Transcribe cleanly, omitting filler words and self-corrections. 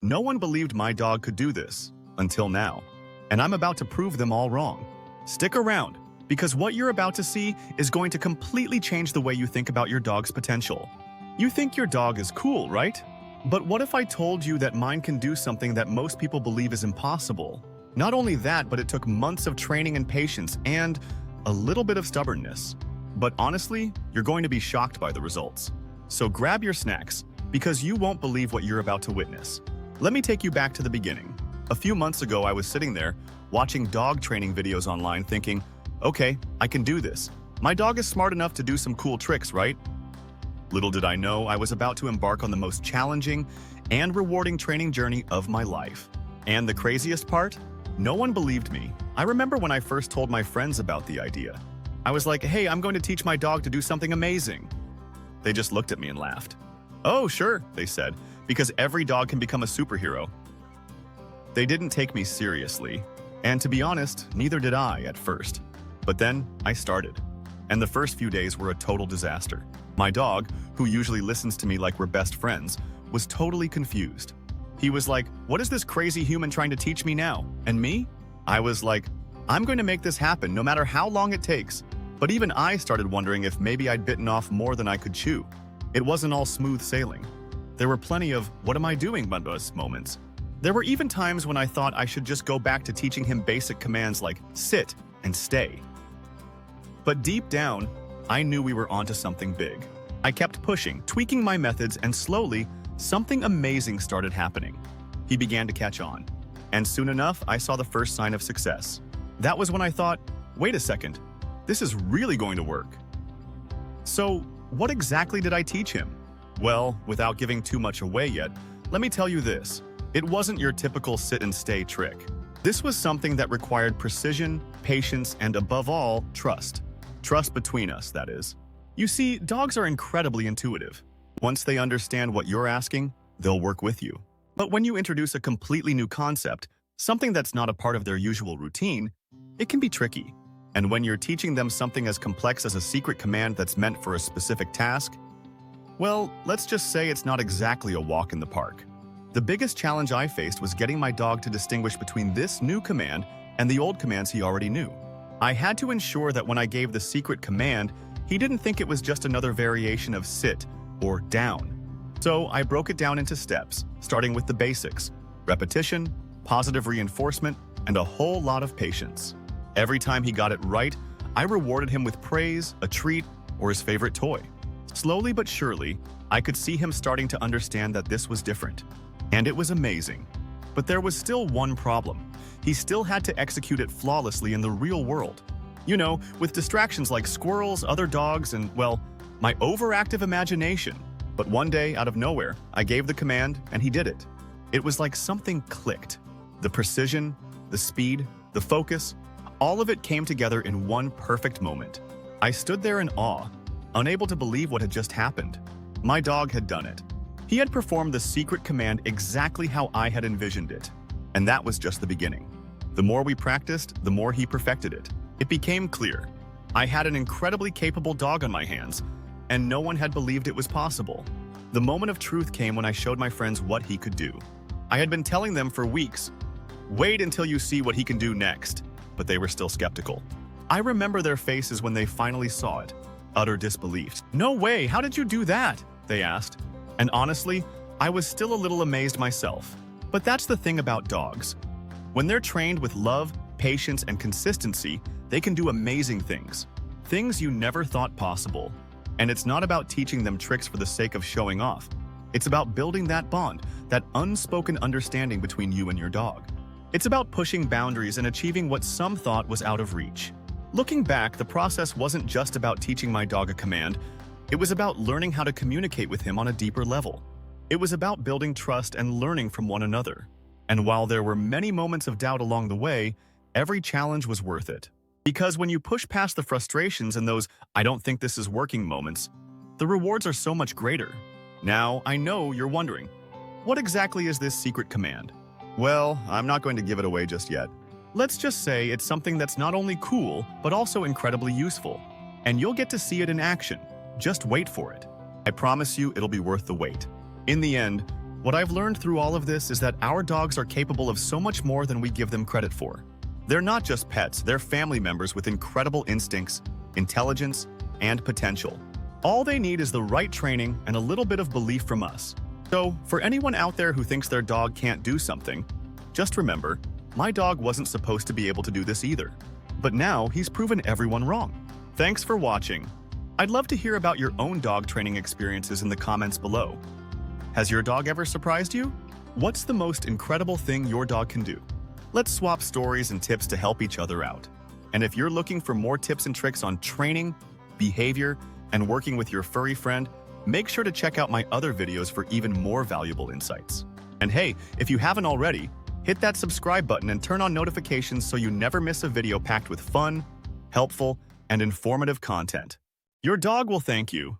No one believed my dog could do this, until now. And I'm about to prove them all wrong. Stick around, because what you're about to see is going to completely change the way you think about your dog's potential. You think your dog is cool, right? But what if I told you that mine can do something that most people believe is impossible? Not only that, but it took months of training and patience and a little bit of stubbornness. But honestly, you're going to be shocked by the results. So grab your snacks, because you won't believe what you're about to witness. Let me take you back to the beginning. A few months ago, I was sitting there, watching dog training videos online thinking, okay, I can do this. My dog is smart enough to do some cool tricks, right? Little did I know I was about to embark on the most challenging and rewarding training journey of my life. And the craziest part? No one believed me. I remember when I first told my friends about the idea. I was like, hey, I'm going to teach my dog to do something amazing. They just looked at me and laughed. Oh, sure, they said, because every dog can become a superhero. They didn't take me seriously, and to be honest, neither did I at first. But then I started, and the first few days were a total disaster. My dog, who usually listens to me like we're best friends, was totally confused. He was like, what is this crazy human trying to teach me now? And me? I was like, I'm going to make this happen no matter how long it takes. But even I started wondering if maybe I'd bitten off more than I could chew. It wasn't all smooth sailing. There were plenty of what am I doing moments. There were even times when I thought I should just go back to teaching him basic commands like sit and stay. But deep down, I knew we were onto something big. I kept pushing, tweaking my methods, and slowly, something amazing started happening. He began to catch on. And soon enough, I saw the first sign of success. That was when I thought, wait a second, this is really going to work. So, what exactly did I teach him? Well, without giving too much away yet, let me tell you this. It wasn't your typical sit and stay trick. This was something that required precision, patience, and above all, trust. Trust between us, that is. You see, dogs are incredibly intuitive. Once they understand what you're asking, they'll work with you. But when you introduce a completely new concept, something that's not a part of their usual routine, it can be tricky. And when you're teaching them something as complex as a secret command that's meant for a specific task, well, let's just say it's not exactly a walk in the park. The biggest challenge I faced was getting my dog to distinguish between this new command and the old commands he already knew. I had to ensure that when I gave the secret command, he didn't think it was just another variation of sit or down. So I broke it down into steps, starting with the basics: repetition, positive reinforcement, and a whole lot of patience. Every time he got it right, I rewarded him with praise, a treat, or his favorite toy. Slowly but surely, I could see him starting to understand that this was different. And it was amazing. But there was still one problem. He still had to execute it flawlessly in the real world. You know, with distractions like squirrels, other dogs, and, well, my overactive imagination. But one day, out of nowhere, I gave the command, and he did it. It was like something clicked. The precision, the speed, the focus, all of it came together in one perfect moment. I stood there in awe, unable to believe what had just happened. My dog had done it. He had performed the secret command exactly how I had envisioned it. And that was just the beginning. The more we practiced, the more he perfected it. It became clear. I had an incredibly capable dog on my hands, and no one had believed it was possible. The moment of truth came when I showed my friends what he could do. I had been telling them for weeks, wait until you see what he can do next, but they were still skeptical. I remember their faces when they finally saw it. Utter disbelief. No way, how did you do that? They asked. And honestly, I was still a little amazed myself. But that's the thing about dogs. When they're trained with love, patience, and consistency, they can do amazing things. Things you never thought possible. And it's not about teaching them tricks for the sake of showing off. It's about building that bond, that unspoken understanding between you and your dog. It's about pushing boundaries and achieving what some thought was out of reach. Looking back, the process wasn't just about teaching my dog a command. It was about learning how to communicate with him on a deeper level. It was about building trust and learning from one another. And while there were many moments of doubt along the way, every challenge was worth it. Because when you push past the frustrations and those "I don't think this is working" moments, the rewards are so much greater. Now, I know you're wondering, what exactly is this secret command? Well, I'm not going to give it away just yet. Let's just say it's something that's not only cool, but also incredibly useful. And you'll get to see it in action. Just wait for it. I promise you it'll be worth the wait. In the end, What I've learned through all of this is that our dogs are capable of so much more than we give them credit for. They're not just pets, they're family members with incredible instincts, intelligence, and potential. All they need is the right training and a little bit of belief from us. So, for anyone out there who thinks their dog can't do something, just remember, my dog wasn't supposed to be able to do this either. But now he's proven everyone wrong. Thanks for watching. I'd love to hear about your own dog training experiences in the comments below. Has your dog ever surprised you? What's the most incredible thing your dog can do? Let's swap stories and tips to help each other out. And if you're looking for more tips and tricks on training, behavior, and working with your furry friend, make sure to check out my other videos for even more valuable insights. And hey, if you haven't already, hit that subscribe button and turn on notifications so you never miss a video packed with fun, helpful, and informative content. Your dog will thank you.